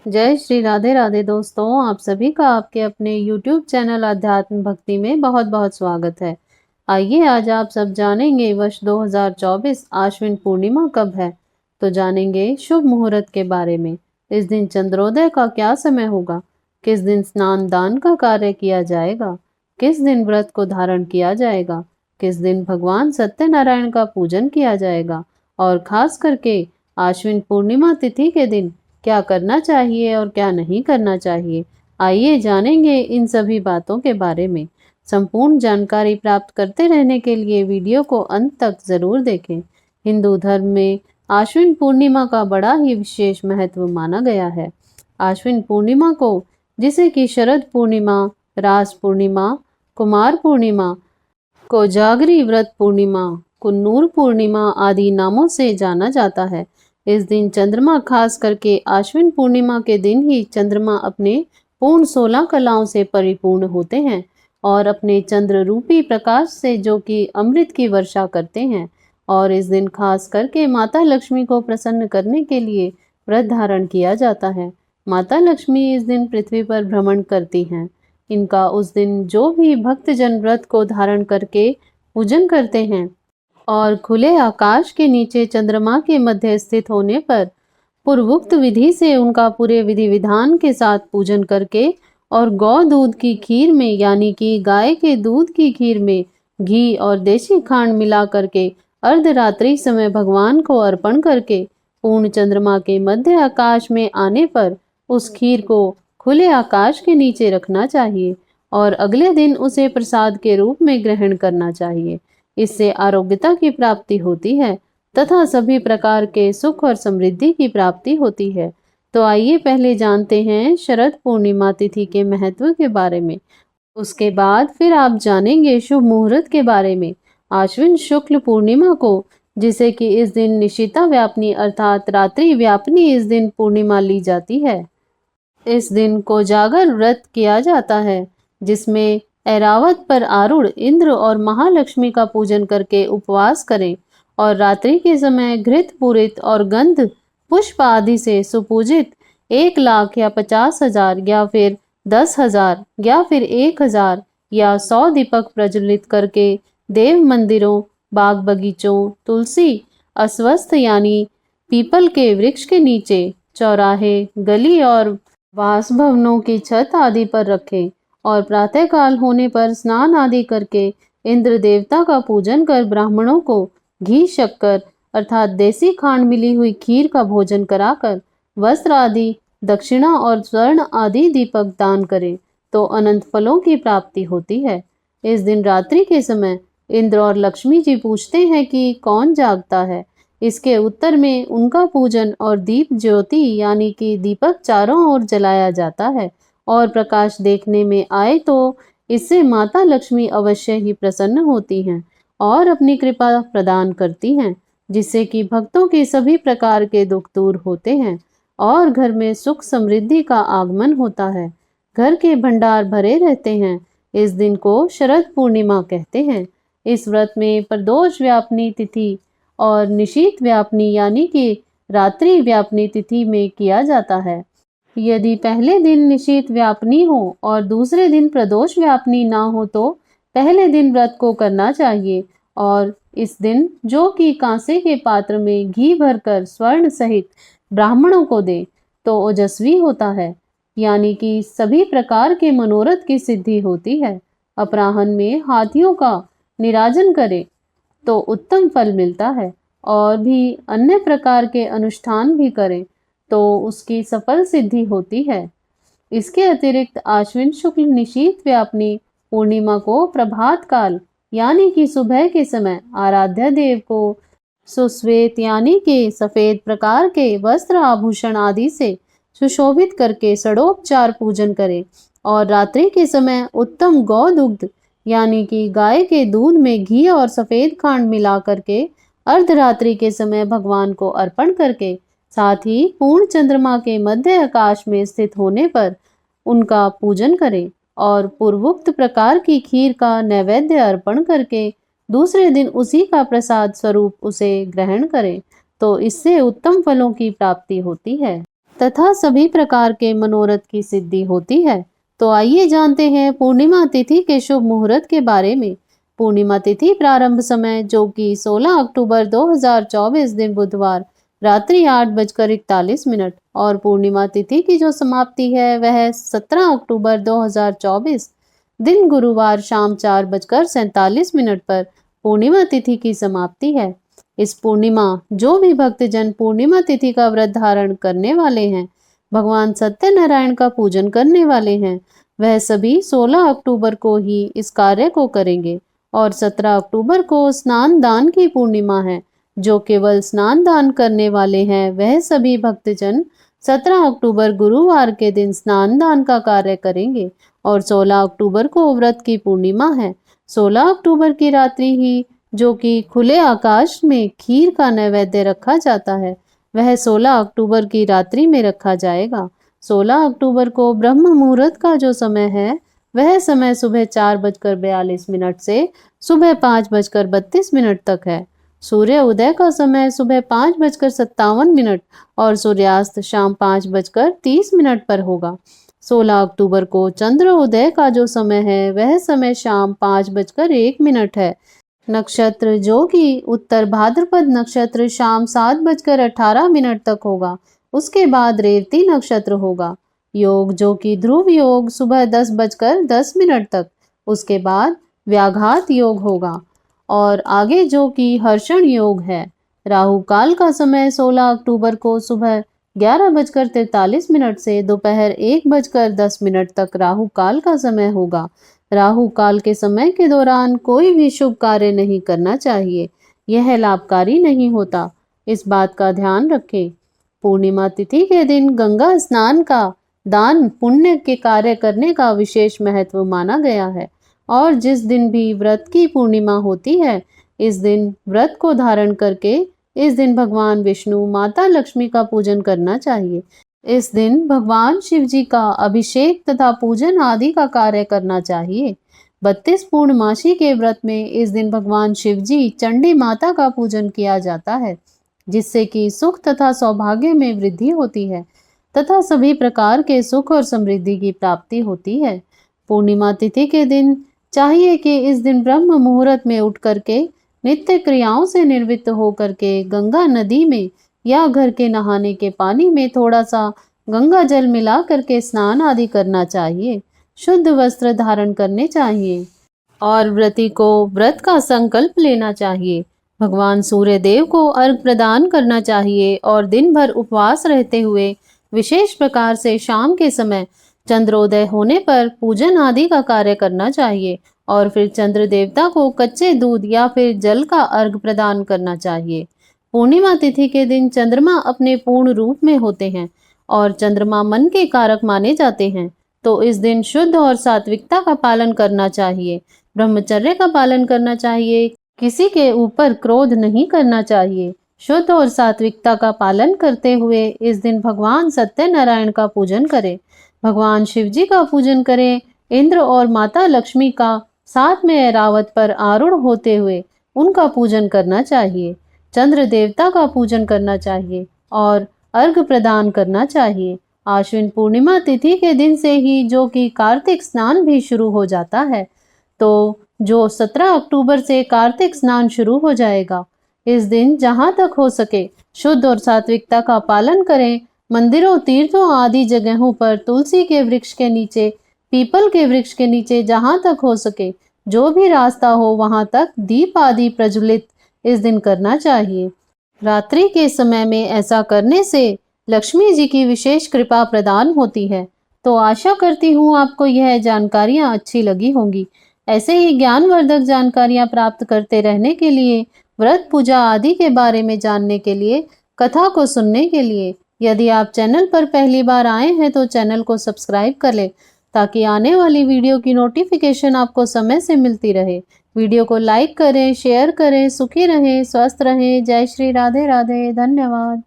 जय श्री राधे राधे दोस्तों, आप सभी का आपके अपने YouTube चैनल अध्यात्म भक्ति में बहुत बहुत स्वागत है। आइए आज आप सब जानेंगे वर्ष 2024 आश्विन पूर्णिमा कब है। तो जानेंगे शुभ मुहूर्त के बारे में। इस दिन चंद्रोदय का क्या समय होगा, किस दिन स्नान दान का कार्य किया जाएगा, किस दिन व्रत को धारण किया जाएगा, किस दिन भगवान सत्यनारायण का पूजन किया जाएगा और खास करके आश्विन पूर्णिमा तिथि के दिन क्या करना चाहिए और क्या नहीं करना चाहिए। आइए जानेंगे इन सभी बातों के बारे में। संपूर्ण जानकारी प्राप्त करते रहने के लिए वीडियो को अंत तक जरूर देखें। हिंदू धर्म में आश्विन पूर्णिमा का बड़ा ही विशेष महत्व माना गया है। आश्विन पूर्णिमा को, जिसे कि शरद पूर्णिमा, रास पूर्णिमा, कुमार पूर्णिमा, कोजागरी व्रत पूर्णिमा, कुन्नूर पूर्णिमा आदि नामों से जाना जाता है। इस दिन चंद्रमा, खास करके आश्विन पूर्णिमा के दिन ही चंद्रमा अपने पूर्ण 16 कलाओं से परिपूर्ण होते हैं और अपने चंद्र रूपी प्रकाश से जो कि अमृत की वर्षा करते हैं। और इस दिन खास करके माता लक्ष्मी को प्रसन्न करने के लिए व्रत धारण किया जाता है। माता लक्ष्मी इस दिन पृथ्वी पर भ्रमण करती हैं। इनका उस दिन जो भी भक्तजन व्रत को धारण करके पूजन करते हैं और खुले आकाश के नीचे चंद्रमा के मध्य स्थित होने पर पूर्वोक्त विधि से उनका पूरे विधि विधान के साथ पूजन करके और गौ दूध की खीर में, यानी कि गाय के दूध की खीर में घी और देशी खांड मिला करके अर्धरात्रि समय भगवान को अर्पण करके पूर्ण चंद्रमा के मध्य आकाश में आने पर उस खीर को खुले आकाश के नीचे रखना चाहिए और अगले दिन उसे प्रसाद के रूप में ग्रहण करना चाहिए। इससे आरोग्यता की प्राप्ति होती है तथा सभी प्रकार के सुख और समृद्धि की प्राप्ति होती है। तो आइए पहले जानते हैं शरद पूर्णिमा तिथि के महत्व के बारे में। उसके बाद फिर आप जानेंगे शुभ मुहूर्त के बारे में। आश्विन शुक्ल पूर्णिमा को, जिसे कि इस दिन निशिता व्यापनी अर्थात रात्रि व्यापनी इस दिन पूर्णिमा ली जाती है। इस दिन कोजागर व्रत किया जाता है, जिसमें ऐरावत पर आरूढ़ इंद्र और महालक्ष्मी का पूजन करके उपवास करें और रात्रि के समय घृत पूरित और गंध पुष्प आदि से सुपूजित 1 लाख या 50,000 या फिर 10,000 या फिर 1,000 या 100 दीपक प्रज्वलित करके देव मंदिरों, बाग बगीचों, तुलसी, अस्वस्थ यानी पीपल के वृक्ष के नीचे, चौराहे, गली और वासभवनों की छत आदि पर रखें और प्रातःकाल होने पर स्नान आदि करके इंद्र देवता का पूजन कर ब्राह्मणों को घी शक्कर अर्थात देसी खांड मिली हुई खीर का भोजन कराकर वस्त्र आदि, दक्षिणा और स्वर्ण आदि दीपक दान करें तो अनंत फलों की प्राप्ति होती है। इस दिन रात्रि के समय इंद्र और लक्ष्मी जी पूछते हैं कि कौन जागता है। इसके उत्तर में उनका पूजन और दीप ज्योति यानी कि दीपक चारों ओर जलाया जाता है और प्रकाश देखने में आए तो इससे माता लक्ष्मी अवश्य ही प्रसन्न होती हैं और अपनी कृपा प्रदान करती हैं, जिससे कि भक्तों के सभी प्रकार के दुख दूर होते हैं और घर में सुख समृद्धि का आगमन होता है। घर के भंडार भरे रहते हैं। इस दिन को शरद पूर्णिमा कहते हैं। इस व्रत में प्रदोष व्यापनी तिथि और निशीत व्यापनी यानी कि रात्रि व्यापनी तिथि में किया जाता है। यदि पहले दिन निशीत व्यापनी हो और दूसरे दिन प्रदोष व्यापनी ना हो तो पहले दिन व्रत को करना चाहिए और इस दिन जो कि कांसे के पात्र में घी भरकर स्वर्ण सहित ब्राह्मणों को दे तो ओजस्वी होता है, यानी कि सभी प्रकार के मनोरथ की सिद्धि होती है। अपराह्न में हाथियों का निराजन करे तो उत्तम फल मिलता है और भी अन्य प्रकार के अनुष्ठान भी करें तो उसकी सफल सिद्धि होती है। इसके अतिरिक्त आश्विन शुक्ल निशीत व्यापनी पूर्णिमा को प्रभात काल यानी कि सुबह के समय आराध्य देव को सुश्वेत यानी कि सफेद प्रकार के वस्त्र आभूषण आदि से सुशोभित करके षडोपचार पूजन करें और रात्रि के समय उत्तम गौ दुग्ध यानी कि गाय के दूध में घी और सफेद खांड मिला करके अर्धरात्रि के समय भगवान को अर्पण करके साथ ही पूर्ण चंद्रमा के मध्य आकाश में स्थित होने पर उनका पूजन करें और पूर्वोक्त प्रकार की खीर का नैवेद्य अर्पण करके दूसरे दिन उसी का प्रसाद स्वरूप उसे ग्रहण करें तो इससे उत्तम फलों की प्राप्ति होती है। तथा सभी प्रकार के मनोरथ की सिद्धि होती है। तो आइए जानते हैं पूर्णिमा तिथि के शुभ मुहूर्त के बारे में। पूर्णिमा तिथि प्रारंभ समय जो कि 16 अक्टूबर 2024 दिन बुधवार रात्रि 8:41 और पूर्णिमा तिथि की जो समाप्ति है वह 17 अक्टूबर 2024 दिन गुरुवार शाम 4:47 पर पूर्णिमा तिथि की समाप्ति है। इस पूर्णिमा जो भी भक्तजन पूर्णिमा तिथि का व्रत धारण करने वाले हैं, भगवान सत्यनारायण का पूजन करने वाले हैं, वह सभी 16 अक्टूबर को ही इस कार्य को करेंगे। और 17 अक्टूबर को स्नान दान की पूर्णिमा है। जो केवल स्नान दान करने वाले हैं वह सभी भक्तजन 17 अक्टूबर गुरुवार के दिन स्नान दान का कार्य करेंगे। और 16 अक्टूबर को व्रत की पूर्णिमा है। 16 अक्टूबर की रात्रि ही जो कि खुले आकाश में खीर का नैवेद्य रखा जाता है, वह 16 अक्टूबर की रात्रि में रखा जाएगा। 16 अक्टूबर को ब्रह्म मुहूर्त का जो समय है वह समय सुबह 4:42 से सुबह 5:32 तक है। सूर्य उदय का समय सुबह 5:57 और सूर्यास्त शाम 5:30 पर होगा। 16 अक्टूबर को चंद्र उदय का जो समय है वह समय शाम 5:01 है। नक्षत्र जो कि उत्तर भाद्रपद नक्षत्र शाम 7:18 तक होगा। उसके बाद रेवती नक्षत्र होगा। योग जो कि ध्रुव योग सुबह 10:10 तक, उसके बाद व्याघात योग होगा और आगे जो कि हर्षण योग है। राहु काल का समय 16 अक्टूबर को सुबह 11:43 से दोपहर 1:10 तक राहु काल का समय होगा। राहु काल के समय के दौरान कोई भी शुभ कार्य नहीं करना चाहिए, यह लाभकारी नहीं होता, इस बात का ध्यान रखें। पूर्णिमा तिथि के दिन गंगा स्नान का दान पुण्य के कार्य करने का विशेष महत्व माना गया है। और जिस दिन भी व्रत की पूर्णिमा होती है, इस दिन व्रत को धारण करके इस दिन भगवान विष्णु माता लक्ष्मी का पूजन करना चाहिए। इस दिन भगवान शिव जी का अभिषेक तथा पूजन आदि का कार्य करना चाहिए। 32 पूर्णमासी के व्रत में इस दिन भगवान शिव जी चंडी माता का पूजन किया जाता है, जिससे कि सुख तथा सौभाग्य में वृद्धि होती है तथा सभी प्रकार के सुख और समृद्धि की प्राप्ति होती है। पूर्णिमा तिथि के दिन चाहिए कि इस दिन ब्रह्म मुहूर्त में उठ करके नित्य क्रियाओं से निवृत्त होकर के गंगा नदी में या घर के नहाने के पानी में थोड़ा सा गंगा जल मिला करके स्नान आदि करना चाहिए। शुद्ध वस्त्र धारण करने चाहिए और व्रती को व्रत का संकल्प लेना चाहिए। भगवान सूर्य देव को अर्घ प्रदान करना चाहिए और दिन भर उपवास रहते हुए विशेष प्रकार से शाम के समय चंद्रोदय होने पर पूजन आदि का कार्य करना चाहिए और फिर चंद्र देवता को कच्चे दूध या फिर जल का अर्घ प्रदान करना चाहिए। पूर्णिमा तिथि के दिन चंद्रमा अपने पूर्ण रूप में होते हैं और चंद्रमा मन के कारक माने जाते हैं, तो इस दिन शुद्ध और सात्विकता का पालन करना चाहिए, ब्रह्मचर्य का पालन करना चाहिए, किसी के ऊपर क्रोध नहीं करना चाहिए। शुद्ध और सात्विकता का पालन करते हुए इस दिन भगवान सत्यनारायण का पूजन करें, भगवान शिव जी का पूजन करें, इंद्र और माता लक्ष्मी का साथ में ऐरावत पर आरूढ़ होते हुए उनका पूजन करना चाहिए। चंद्र देवता का पूजन करना चाहिए और अर्घ प्रदान करना चाहिए। आश्विन पूर्णिमा तिथि के दिन से ही जो कि कार्तिक स्नान भी शुरू हो जाता है, तो जो 17 अक्टूबर से कार्तिक स्नान शुरू हो जाएगा। इस दिन जहां तक हो सके शुद्ध और सात्विकता का पालन करें। मंदिरों, तीर्थों आदि जगहों पर तुलसी के वृक्ष के नीचे, पीपल के वृक्ष के नीचे जहां तक हो सके जो भी रास्ता हो वहां तक दीप आदि प्रज्वलित इस दिन करना चाहिए। रात्रि के समय में ऐसा करने से लक्ष्मी जी की विशेष कृपा प्रदान होती है। तो आशा करती हूँ आपको यह जानकारियाँ अच्छी लगी होंगी। ऐसे ही ज्ञानवर्धक जानकारियाँ प्राप्त करते रहने के लिए, व्रत पूजा आदि के बारे में जानने के लिए, कथा को सुनने के लिए यदि आप चैनल पर पहली बार आए हैं तो चैनल को सब्सक्राइब कर लें, ताकि आने वाली वीडियो की नोटिफिकेशन आपको समय से मिलती रहे। वीडियो को लाइक करें, शेयर करें। सुखी रहें, स्वस्थ रहें। जय श्री राधे राधे। धन्यवाद।